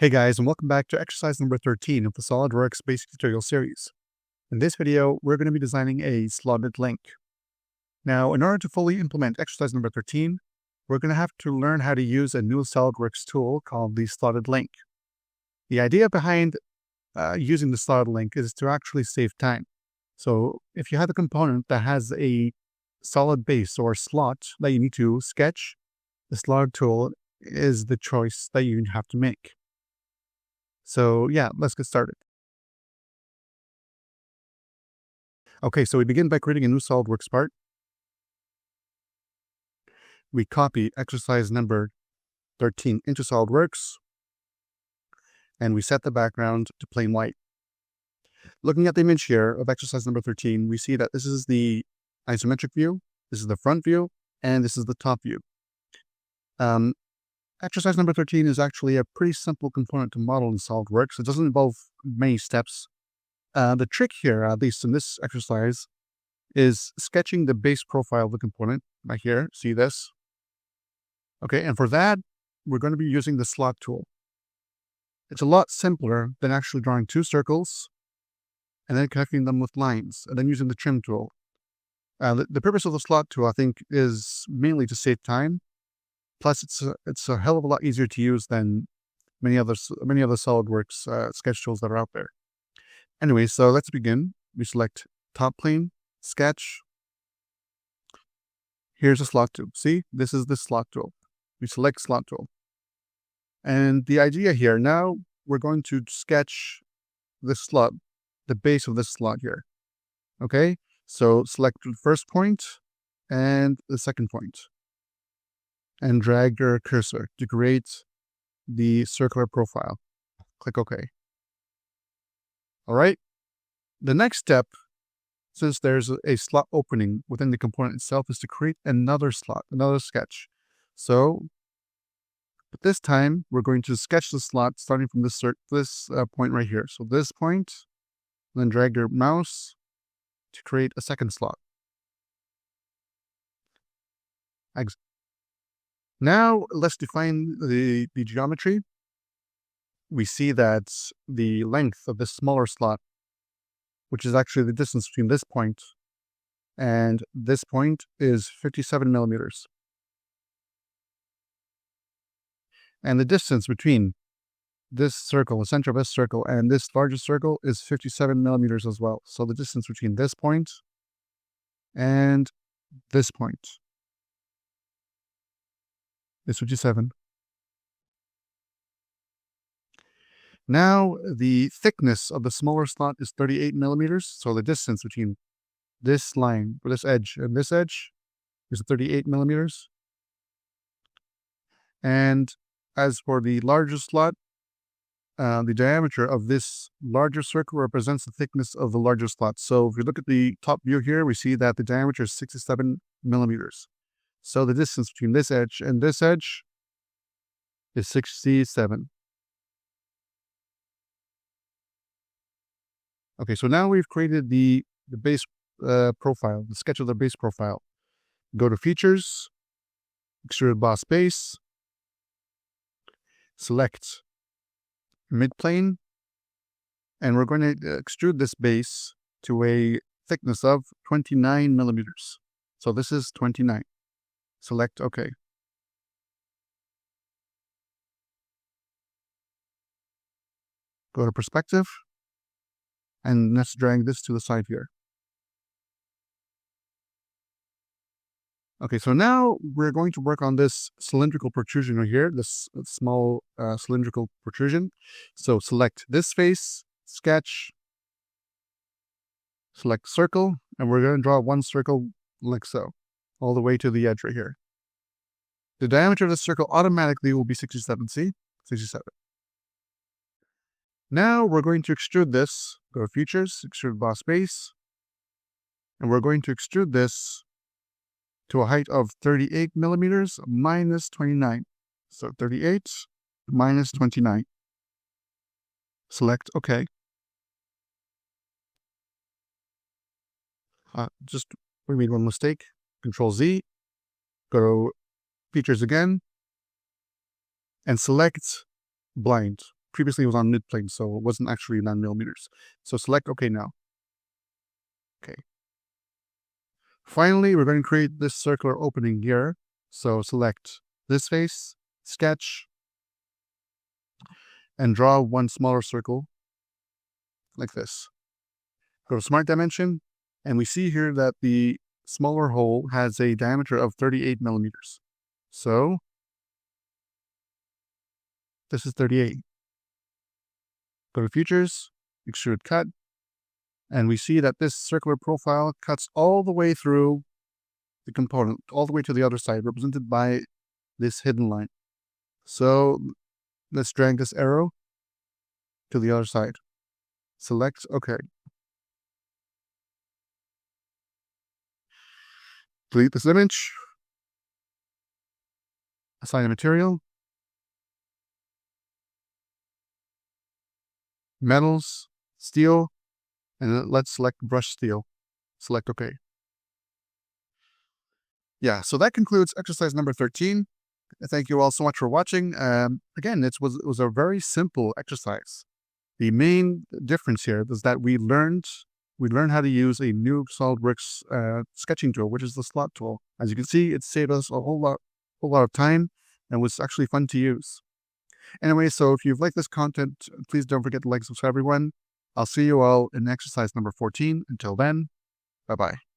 Hey guys, and welcome back to exercise number 13 of the SolidWorks basic tutorial series. In this video, we're going to be designing a slotted link. Now, in order to fully implement exercise number 13, we're going to have to learn how to use a new SolidWorks tool called the slotted link. The idea behind using the slotted link is to actually save time. So if you have a component that has a solid base or slot that you need to sketch, the slotted tool is the choice that you have to make. So yeah, let's get started. Okay, so we begin by creating a new SolidWorks part. We copy exercise number 13 into SolidWorks, and we set the background to plain white. Looking at the image here of exercise number 13, we see that this is the isometric view, this is the front view, and this is the top view. Exercise number 13 is actually a pretty simple component to model in SolidWorks. It doesn't involve many steps. The trick here, at least in this exercise, is sketching the base profile of the component right here. See this? Okay, and for that, we're going to be using the slot tool. It's a lot simpler than actually drawing two circles and then connecting them with lines and then using the trim tool. The purpose of the slot tool, I think, is mainly to save time. Plus, it's a hell of a lot easier to use than many other SolidWorks sketch tools that are out there. Anyway, so let's begin. We select top plane, sketch. Here's a slot tool. See, this is the slot tool. We select slot tool. And the idea here, now we're going to sketch this slot, the base of this slot here. Okay, so select the first point and the second point, and drag your cursor to create the circular profile. Click OK. All right. The next step, since there's a slot opening within the component itself, is to create another slot, another sketch. So, but this time we're going to sketch the slot starting from this point right here. So this point, then drag your mouse to create a second slot. Now let's define the geometry. We see that the length of this smaller slot, which is actually the distance between this point and this point, is 57 millimeters. And the distance between this circle, the center of this circle, and this largest circle is 57 millimeters as well. So the distance between this point and this point is 57. Now, the thickness of the smaller slot is 38 millimeters. So the distance between this line, or this edge, and this edge is 38 millimeters. And as for the larger slot, the diameter of this larger circle represents the thickness of the larger slot. So if we look at the top view here, we see that the diameter is 67 millimeters. So the distance between this edge and this edge is 67. Okay, so now we've created the base profile, the sketch of the base profile. Go to Features, Extrude Boss Base, select Midplane, and we're going to extrude this base to a thickness of 29 millimeters. So this is 29. Select OK. Go to Perspective, and let's drag this to the side here. Okay, so now we're going to work on this cylindrical protrusion right here, this small cylindrical protrusion. So select this face, sketch, select circle, and we're going to draw one circle like so, all the way to the edge right here. The diameter of the circle automatically will be 67, see? 67. Now we're going to extrude this. Go to Features, Extrude Boss Base, and we're going to extrude this to a height of 38 millimeters minus 29. So 38 minus 29. Select OK. We made one mistake. Control Z. Go to Features again, and select Blind. previously it was on mid-plane, so it wasn't actually 9 millimeters. So select OK now. Okay. Finally, we're going to create this circular opening here. So select this face, sketch, and draw one smaller circle like this. Go to Smart Dimension, and we see here that the smaller hole has a diameter of 38 millimeters. So this is 38. Go to Features, Extrude Cut, and we see that this circular profile cuts all the way through the component, all the way to the other side, represented by this hidden line. So let's drag this arrow to the other side. Select OK. Delete this image. Assign a material. Metals, steel, and let's select brush steel. Select OK. Yeah, so that concludes exercise number 13. Thank you all so much for watching. Again, it was a very simple exercise. The main difference here is that we learned how to use a new SolidWorks sketching tool, which is the slot tool. As you can see, it saved us a whole lot of time and was actually fun to use. Anyway, so if you've liked this content, please don't forget to like and subscribe, everyone. I'll see you all in exercise number 14. Until then, bye-bye.